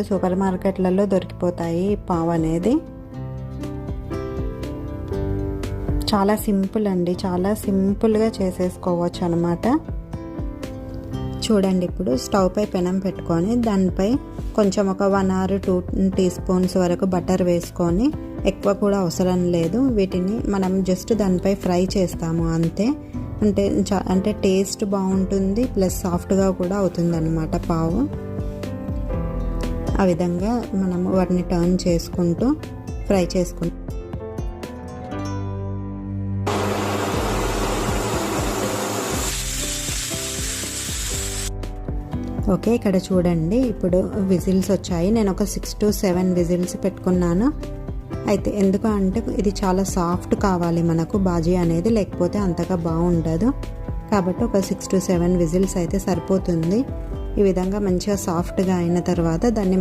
Super మార్కెట్లలో దొరికిపోతాయి ఈ పావ్ అనేది. చాలా సింపుల్ అండి, చాలా సింపుల్గా చేసేసుకోవచ్చు అనమాట. చూడండి, ఇప్పుడు స్టవ్ పై పెనం పెట్టుకొని దానిపై కొంచెం ఒక 1 or 2 teaspoons వరకు బటర్ వేసుకొని, ఎక్కువ కూడా అవసరం లేదు, వీటిని మనం జస్ట్ దానిపై ఫ్రై చేస్తాము అంతే. అంటే టేస్ట్ బాగుంటుంది, ప్లస్ సాఫ్ట్గా కూడా అవుతుంది అన్నమాట పావు. ఆ విధంగా మనము వాటిని టర్న్ చేసుకుంటూ ఫ్రై చేసుకుంటాం. ఓకే, ఇక్కడ చూడండి, ఇప్పుడు విజిల్స్ వచ్చాయి. నేను ఒక 6 to 7 విజిల్స్ పెట్టుకున్నాను. అయితే ఎందుకు అంటే ఇది చాలా సాఫ్ట్ కావాలి మనకు బాజీ అనేది, లేకపోతే అంతగా బాగుండదు. కాబట్టి ఒక 6 to 7 విజిల్స్ అయితే సరిపోతుంది. ఈ విధంగా మంచిగా సాఫ్ట్గా అయిన తర్వాత దాన్ని